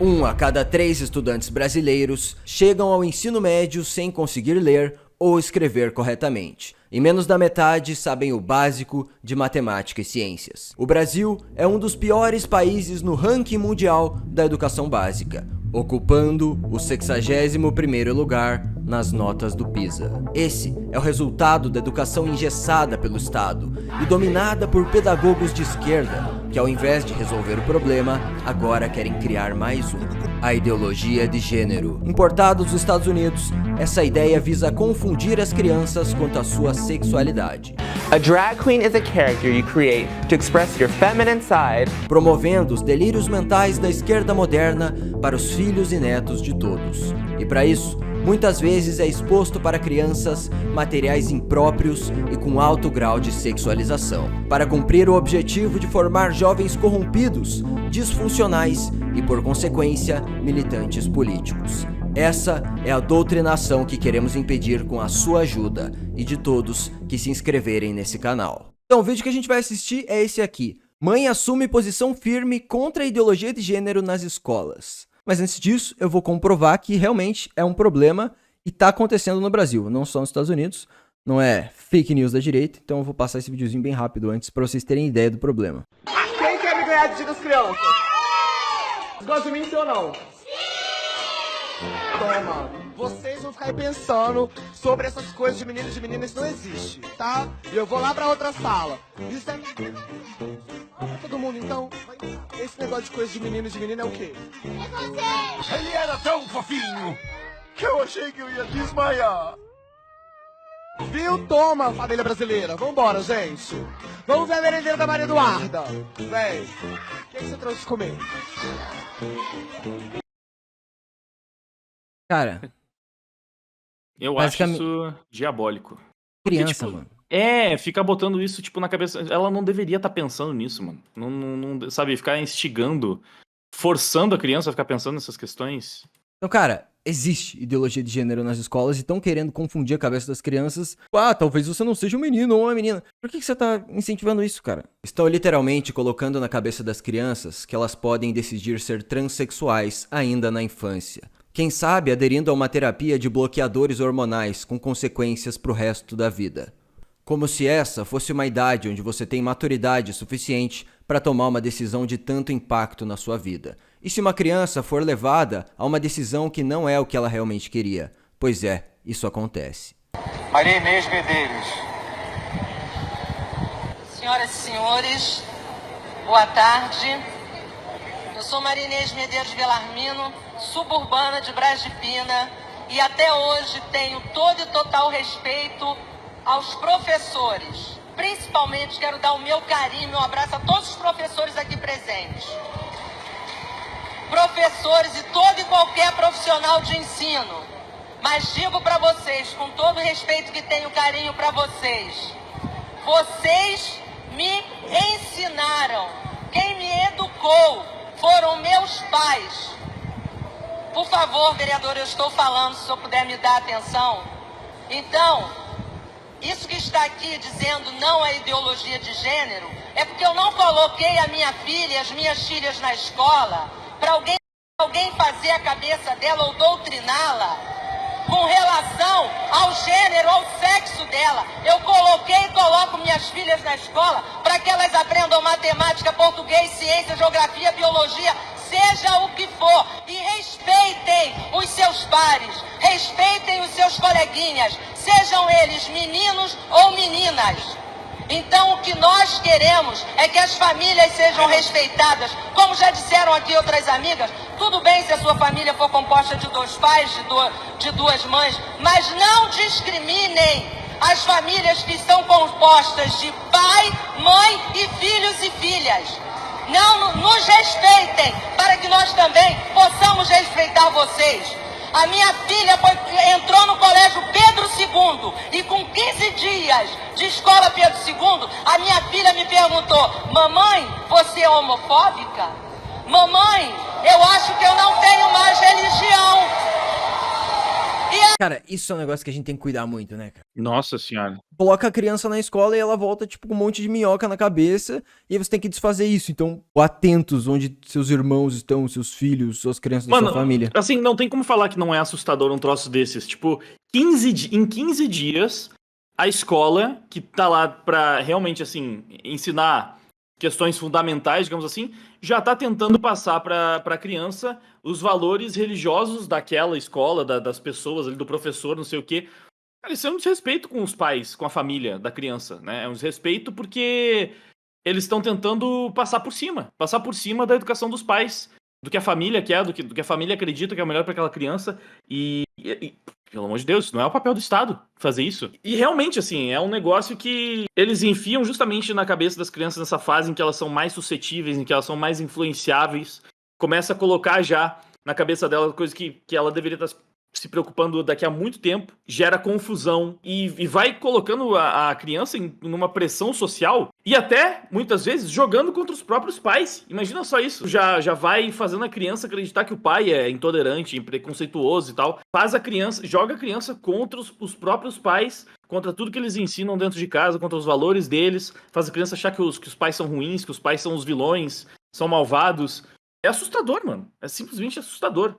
1 a cada 3 estudantes brasileiros chegam ao ensino médio sem conseguir ler ou escrever corretamente. E menos da metade sabem o básico de matemática e ciências. O Brasil é um dos piores países no ranking mundial da educação básica, ocupando o 61º lugar nas notas do PISA. Esse é o resultado da educação engessada pelo Estado e dominada por pedagogos de esquerda, que ao invés de resolver o problema, agora querem criar mais um. A ideologia de gênero. Importada dos Estados Unidos, essa ideia visa confundir as crianças quanto à sua sexualidade. A drag queen is a character you create to express your feminine side, promovendo os delírios mentais da esquerda moderna para os filhos e netos de todos. E para isso, muitas vezes é exposto para crianças materiais impróprios e com alto grau de sexualização, para cumprir o objetivo de formar jovens corrompidos, disfuncionais e, por consequência, militantes políticos. Essa é a doutrinação que queremos impedir com a sua ajuda e de todos que se inscreverem nesse canal. Então, o vídeo que a gente vai assistir é esse aqui. Mãe assume posição firme contra a ideologia de gênero nas escolas. Mas antes disso, eu vou comprovar que realmente é um problema e está acontecendo no Brasil, não só nos Estados Unidos. Não é fake news da direita, então eu vou passar esse videozinho bem rápido antes para vocês terem ideia do problema. Quem quer me ganhar de dia das crianças? Vocês gostam de mim, sim ou não? Toma, vocês vão ficar aí pensando sobre essas coisas de meninos e meninas, isso não existe, tá? E eu vou lá pra outra sala. Isso é... Pra todo mundo, então. Esse negócio de coisas de meninos e menina é o quê? É você! Ele era tão fofinho que eu achei que eu ia desmaiar. Viu? Toma, família brasileira. Vambora, gente. Vamos ver a merendeira da Maria Eduarda. Véi, o que você trouxe de comer? Cara, eu acho isso diabólico. Criança, porque, tipo, mano. Fica botando isso, tipo, na cabeça. Ela não deveria estar pensando nisso, mano. Não, sabe, ficar instigando, forçando a criança a ficar pensando nessas questões. Então, cara, existe ideologia de gênero nas escolas e estão querendo confundir a cabeça das crianças. Ah, talvez você não seja um menino ou uma menina. Por que você tá incentivando isso, cara? Estão literalmente colocando na cabeça das crianças que elas podem decidir ser transexuais ainda na infância. Quem sabe aderindo a uma terapia de bloqueadores hormonais com consequências pro resto da vida. Como se essa fosse uma idade onde você tem maturidade suficiente para tomar uma decisão de tanto impacto na sua vida. E se uma criança for levada a uma decisão que não é o que ela realmente queria? Pois é, isso acontece. Maria Inês Medeiros. Senhoras e senhores, boa tarde. Eu sou Maria Inês Medeiros Belarmino, suburbana de Braz de Pina, e até hoje tenho todo e total respeito aos professores. Principalmente quero dar o meu carinho, meu abraço a todos os professores aqui presentes. Professores e todo e qualquer profissional de ensino. Mas digo para vocês, com todo o respeito que tenho, carinho para vocês, vocês me ensinaram. Quem me educou foram meus pais. Por favor, vereador, eu estou falando, se o senhor puder me dar atenção. Então, isso que está aqui dizendo não à ideologia de gênero, é porque eu não coloquei a minha filha e as minhas filhas na escola para alguém fazer a cabeça dela ou doutriná-la com relação ao gênero, ao sexo dela. Eu coloquei e coloco minhas filhas na escola para que elas aprendam matemática, português, ciência, geografia, biologia, seja o que for. E respeitem os seus pares, respeitem os seus coleguinhas, sejam eles meninos ou meninas. Então o que nós queremos é que as famílias sejam respeitadas. Como já disseram aqui outras amigas, tudo bem se a sua família for composta de 2 pais, de 2 mães, mas não discriminem as famílias que são compostas de pai, mãe e filhos e filhas. Não nos respeitem, para que nós também possamos respeitar vocês. A minha filha entrou no colégio Pedro II e com 15 dias de escola Pedro II, a minha filha me perguntou: mamãe, você é homofóbica? Mamãe, eu acho que eu não tenho mais religião. Cara, isso é um negócio que a gente tem que cuidar muito, né, cara? Nossa senhora. Coloca a criança na escola e ela volta, tipo, com um monte de minhoca na cabeça, e aí você tem que desfazer isso. Então, atentos onde seus irmãos estão, seus filhos, suas crianças da Mano, sua família. assim, não tem como falar que não é assustador um troço desses. Tipo, em 15 dias, a escola, que tá lá pra realmente, assim, ensinar questões fundamentais, digamos assim, já tá tentando passar pra criança os valores religiosos daquela escola, das pessoas ali, do professor, não sei o quê. Cara, isso é um desrespeito com os pais, com a família da criança, né? É um desrespeito porque eles estão tentando passar por cima da educação dos pais, do que a família quer, do que a família acredita que é o melhor para aquela criança. E, pelo amor de Deus, não é o papel do Estado fazer isso. E realmente, assim, é um negócio que eles enfiam justamente na cabeça das crianças nessa fase em que elas são mais suscetíveis, em que elas são mais influenciáveis. Começa a colocar já na cabeça dela coisas que ela deveria estar se preocupando daqui a muito tempo, gera confusão e vai colocando a criança numa pressão social e até, muitas vezes, jogando contra os próprios pais. Imagina só isso. Já vai fazendo a criança acreditar que o pai é intolerante, preconceituoso e tal. Joga a criança contra os próprios pais, contra tudo que eles ensinam dentro de casa, contra os valores deles, faz a criança achar que os pais são ruins, que os pais são os vilões, são malvados. É assustador, mano. É simplesmente assustador.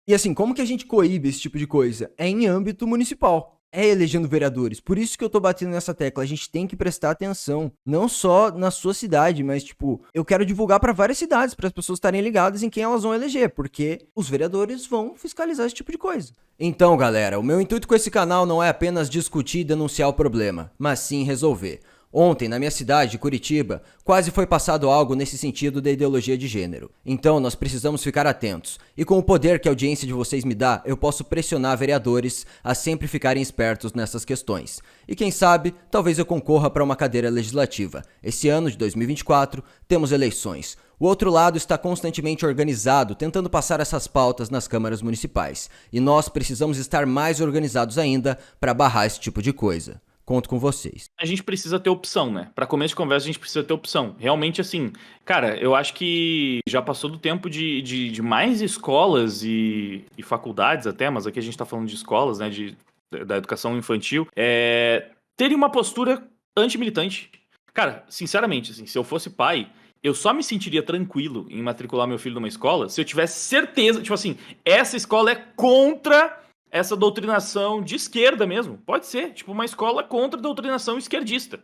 E assim, como que a gente coíbe esse tipo de coisa? É em âmbito municipal. É elegendo vereadores. Por isso que eu tô batendo nessa tecla. A gente tem que prestar atenção. Não só na sua cidade, mas, tipo, eu quero divulgar pra várias cidades, para as pessoas estarem ligadas em quem elas vão eleger, porque os vereadores vão fiscalizar esse tipo de coisa. Então, galera, o meu intuito com esse canal não é apenas discutir e denunciar o problema, mas sim resolver. Ontem, na minha cidade, Curitiba, quase foi passado algo nesse sentido da ideologia de gênero. Então, nós precisamos ficar atentos. E com o poder que a audiência de vocês me dá, eu posso pressionar vereadores a sempre ficarem espertos nessas questões. E quem sabe, talvez eu concorra para uma cadeira legislativa. Esse ano de 2024, temos eleições. O outro lado está constantemente organizado, tentando passar essas pautas nas câmaras municipais. E nós precisamos estar mais organizados ainda para barrar esse tipo de coisa. Conto com vocês. A gente precisa ter opção, né? Pra começo de conversa, a gente precisa ter opção. Realmente, assim, cara, eu acho que já passou do tempo de mais escolas e faculdades até, mas aqui a gente tá falando de escolas, né? Da educação infantil, terem uma postura antimilitante. Cara, sinceramente, assim, se eu fosse pai, eu só me sentiria tranquilo em matricular meu filho numa escola se eu tivesse certeza, tipo assim, essa escola é contra essa doutrinação de esquerda mesmo. Pode ser, tipo uma escola contra a doutrinação esquerdista.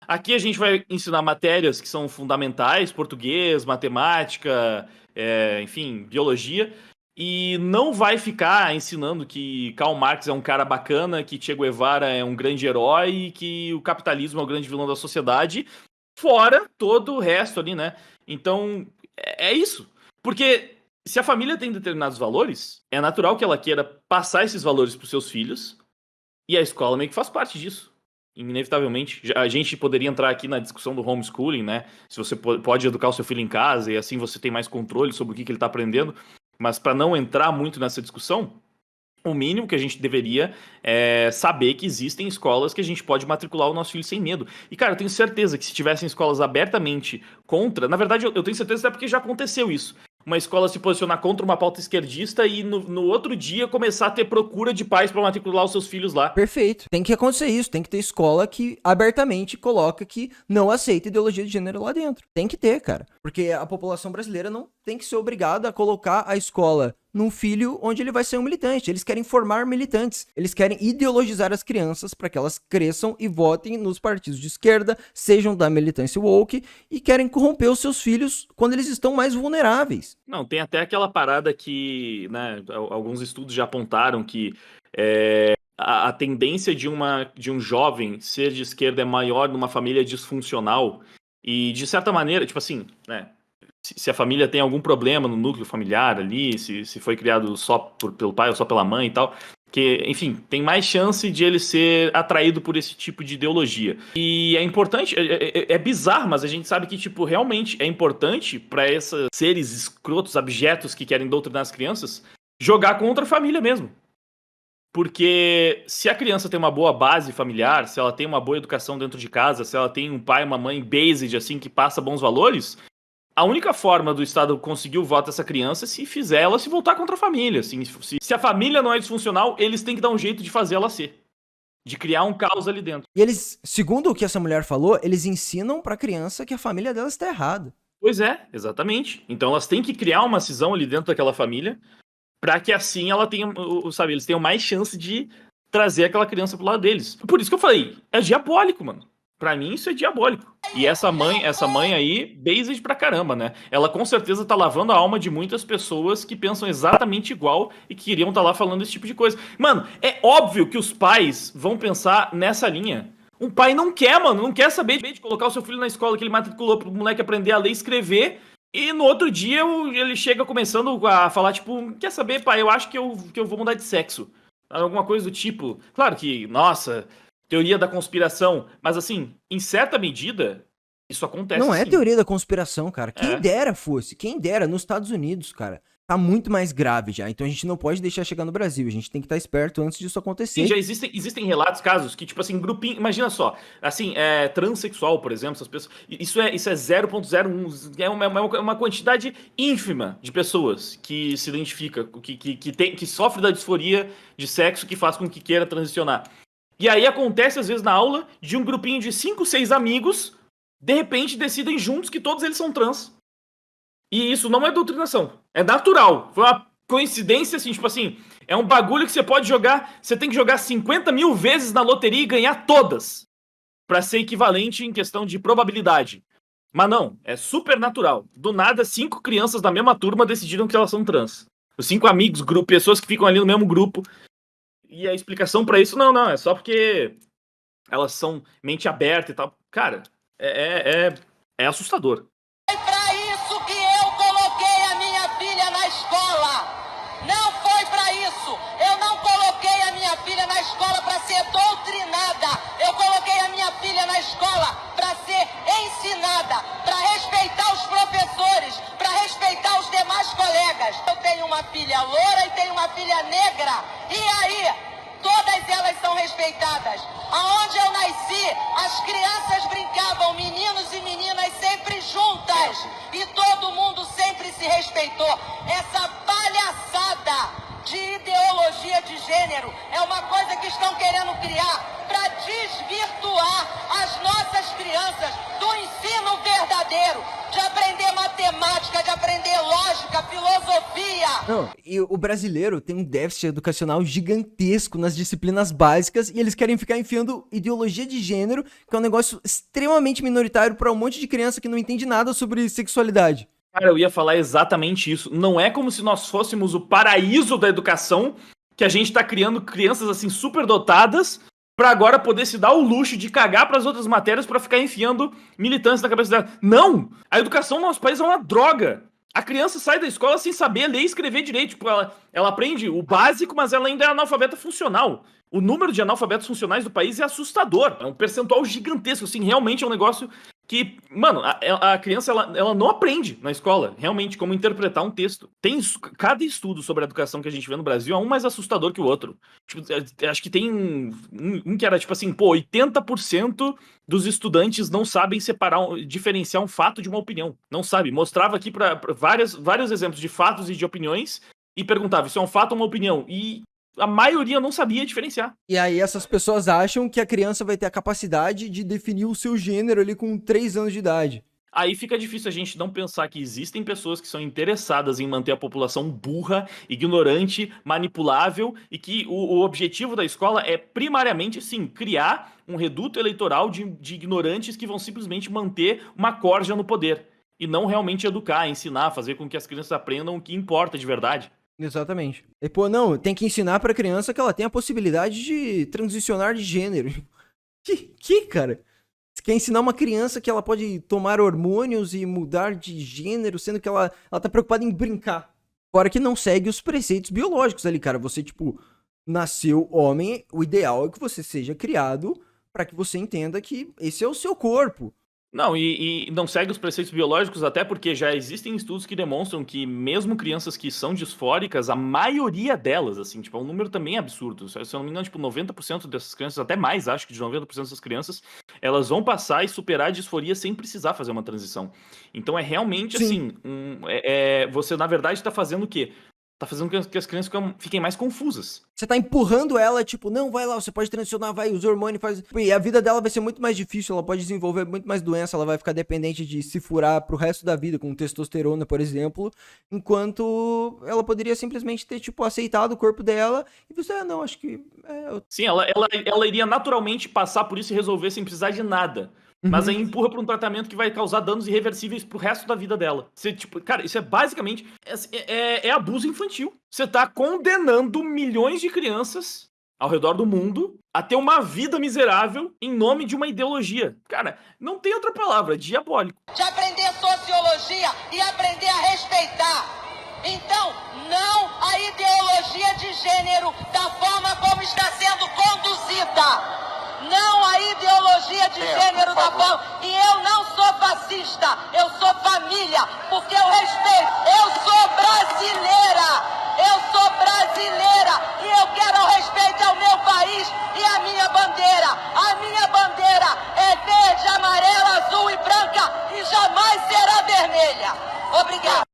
Aqui a gente vai ensinar matérias que são fundamentais, português, matemática, enfim, biologia, e não vai ficar ensinando que Karl Marx é um cara bacana, que Che Guevara é um grande herói e que o capitalismo é o grande vilão da sociedade, fora todo o resto ali, né? Então, é isso. Porque se a família tem determinados valores, é natural que ela queira passar esses valores para os seus filhos, e a escola meio que faz parte disso, inevitavelmente. A gente poderia entrar aqui na discussão do homeschooling, né? Se você pode educar o seu filho em casa, e assim você tem mais controle sobre o que ele está aprendendo, mas para não entrar muito nessa discussão, o mínimo que a gente deveria é saber que existem escolas que a gente pode matricular o nosso filho sem medo. E, cara, eu tenho certeza que se tivessem escolas abertamente contra... Na verdade, eu tenho certeza até porque já aconteceu isso. Uma escola se posicionar contra uma pauta esquerdista e no outro dia começar a ter procura de pais para matricular os seus filhos lá. Perfeito. Tem que acontecer isso. Tem que ter escola que abertamente coloca que não aceita ideologia de gênero lá dentro. Tem que ter, cara. Porque a população brasileira não tem que ser obrigada a colocar a escola num filho onde ele vai ser um militante. Eles querem formar militantes. Eles querem ideologizar as crianças para que elas cresçam e votem nos partidos de esquerda, sejam da militância woke, e querem corromper os seus filhos quando eles estão mais vulneráveis. Não, tem até aquela parada que, né, alguns estudos já apontaram que a tendência de um jovem ser de esquerda é maior numa família disfuncional e, de certa maneira, tipo assim, né, se a família tem algum problema no núcleo familiar ali, se foi criado só pelo pai ou só pela mãe e tal, que, enfim, tem mais chance de ele ser atraído por esse tipo de ideologia. E é importante, é bizarro, mas a gente sabe que, tipo, realmente é importante para esses seres escrotos, abjetos que querem doutrinar as crianças, jogar contra a família mesmo. Porque se a criança tem uma boa base familiar, se ela tem uma boa educação dentro de casa, se ela tem um pai e uma mãe based, assim, que passa bons valores, a única forma do Estado conseguir o voto dessa criança é se fizer ela se voltar contra a família. Assim, se a família não é disfuncional, eles têm que dar um jeito de fazer ela ser. De criar um caos ali dentro. E eles, segundo o que essa mulher falou, eles ensinam pra criança que a família dela está errada. Pois é, exatamente. Então elas têm que criar uma cisão ali dentro daquela família pra que assim ela tenha, sabe, eles tenham mais chance de trazer aquela criança pro lado deles. Por isso que eu falei, é diabólico, mano. Pra mim isso é diabólico. E essa mãe aí, based pra caramba, né? Ela com certeza tá lavando a alma de muitas pessoas que pensam exatamente igual e que queriam tá lá falando esse tipo de coisa. Mano, é óbvio que os pais vão pensar nessa linha. Um pai não quer, mano, não quer saber de colocar o seu filho na escola que ele matriculou pro moleque aprender a ler e escrever. E no outro dia ele chega começando a falar, tipo, quer saber, pai, eu acho que eu vou mudar de sexo. Alguma coisa do tipo. Claro que, nossa, teoria da conspiração. Mas assim, em certa medida, isso acontece. Não é sim. teoria da conspiração, cara. Quem É. dera fosse. Quem dera. Nos Estados Unidos, cara. Tá muito mais grave já. Então a gente não pode deixar chegar no Brasil. A gente tem que estar esperto antes disso acontecer. Sim, já existem relatos, casos que, tipo assim, grupinho. Imagina só, assim, transexual, por exemplo, essas pessoas. Isso é 0,01. É uma quantidade ínfima de pessoas que se identifica, que sofre da disforia de sexo que faz com que queira transicionar. E aí acontece, às vezes, na aula, de um grupinho de 5, 6 amigos, de repente decidem juntos que todos eles são trans. E isso não é doutrinação. É natural. Foi uma coincidência, assim, tipo assim, é um bagulho que você pode jogar, você tem que jogar 50 mil vezes na loteria e ganhar todas. Pra ser equivalente em questão de probabilidade. Mas não, é super natural. Do nada, 5 crianças da mesma turma decidiram que elas são trans. Os 5 amigos, pessoas que ficam ali no mesmo grupo. E a explicação pra isso, não, é só porque elas são mente aberta e tal. Cara, é assustador. Foi pra isso que eu coloquei a minha filha na escola. Não foi pra isso. Eu não coloquei a minha filha na escola pra ser doutrinada. Eu coloquei a minha filha na escola pra ser ensinada, pra respeitar os professores, pra respeitar os demais colegas. Eu tenho uma filha loura e tenho uma filha negra. E aí, todas elas são respeitadas. Aonde eu nasci, as crianças brincavam, meninos e meninas sempre juntas. E todo mundo sempre se respeitou. Essa palhaçada de ideologia de gênero é uma coisa que estão querendo criar para desvirtuar as nossas crianças do ensino verdadeiro, de aprender matemática, de aprender lógica, filosofia. Não, e o brasileiro tem um déficit educacional gigantesco nas disciplinas básicas e eles querem ficar enfiando ideologia de gênero, que é um negócio extremamente minoritário para um monte de criança que não entende nada sobre sexualidade. Cara, eu ia falar exatamente isso. Não é como se nós fôssemos o paraíso da educação, que a gente tá criando crianças assim super dotadas pra agora poder se dar o luxo de cagar pras outras matérias pra ficar enfiando militância na cabeça dela. Não! A educação no nosso país é uma droga. A criança sai da escola sem saber ler e escrever direito. Tipo, ela aprende o básico, mas ela ainda é analfabeta funcional. O número de analfabetos funcionais do país é assustador. É um percentual gigantesco, assim, realmente é um negócio que, mano, a criança, ela não aprende na escola, realmente, como interpretar um texto. Tem cada estudo sobre a educação que a gente vê no Brasil é um mais assustador que o outro. Tipo, acho que tem um que era, tipo assim, 80% dos estudantes não sabem diferenciar um fato de uma opinião. Não sabe. Mostrava aqui pra vários exemplos de fatos e de opiniões e perguntava, isso é um fato ou uma opinião? E a maioria não sabia diferenciar. E aí essas pessoas acham que a criança vai ter a capacidade de definir o seu gênero ali com 3 anos de idade. Aí fica difícil a gente não pensar que existem pessoas que são interessadas em manter a população burra, ignorante, manipulável, e que o objetivo da escola é primariamente, sim, criar um reduto eleitoral de ignorantes que vão simplesmente manter uma corja no poder. E não realmente educar, ensinar, fazer com que as crianças aprendam o que importa de verdade. Exatamente. E, pô, não, tem que ensinar pra criança que ela tem a possibilidade de transicionar de gênero. Que, cara? Você quer ensinar uma criança que ela pode tomar hormônios e mudar de gênero, sendo que ela tá preocupada em brincar. Fora que não segue os preceitos biológicos ali, cara. Você, tipo, nasceu homem, o ideal é que você seja criado pra que você entenda que esse é o seu corpo. Não, e não segue os preceitos biológicos, até porque já existem estudos que demonstram que mesmo crianças que são disfóricas, a maioria delas, assim, tipo, é um número também absurdo. Se eu não me engano, tipo, 90% dessas crianças, até mais, acho que de 90% dessas crianças, elas vão passar e superar a disforia sem precisar fazer uma transição. Então é realmente, Sim. assim, você, na verdade, tá fazendo o quê? Tá fazendo que as crianças fiquem mais confusas. Você tá empurrando ela, tipo, não, vai lá, você pode transicionar, vai, usa hormônio, faz... E a vida dela vai ser muito mais difícil, ela pode desenvolver muito mais doença, ela vai ficar dependente de se furar pro resto da vida, com testosterona, por exemplo, enquanto ela poderia simplesmente ter, tipo, aceitado o corpo dela e você, não, acho que... Sim, ela iria naturalmente passar por isso e resolver sem precisar de nada. Mas aí empurra pra um tratamento que vai causar danos irreversíveis pro resto da vida dela. Você, tipo, cara, isso é basicamente... É abuso infantil. Você tá condenando milhões de crianças ao redor do mundo a ter uma vida miserável em nome de uma ideologia. Cara, não tem outra palavra, diabólico. De aprender sociologia e aprender a respeitar. Então, não a ideologia de gênero da forma como está sendo conduzida. Não a ideologia de gênero da forma. E eu não sou fascista, eu sou família, porque eu respeito. Eu sou brasileira. Eu sou brasileira e eu quero o respeito ao meu país e à minha bandeira. A minha bandeira é verde, amarela, azul e branca e jamais será vermelha. Obrigado.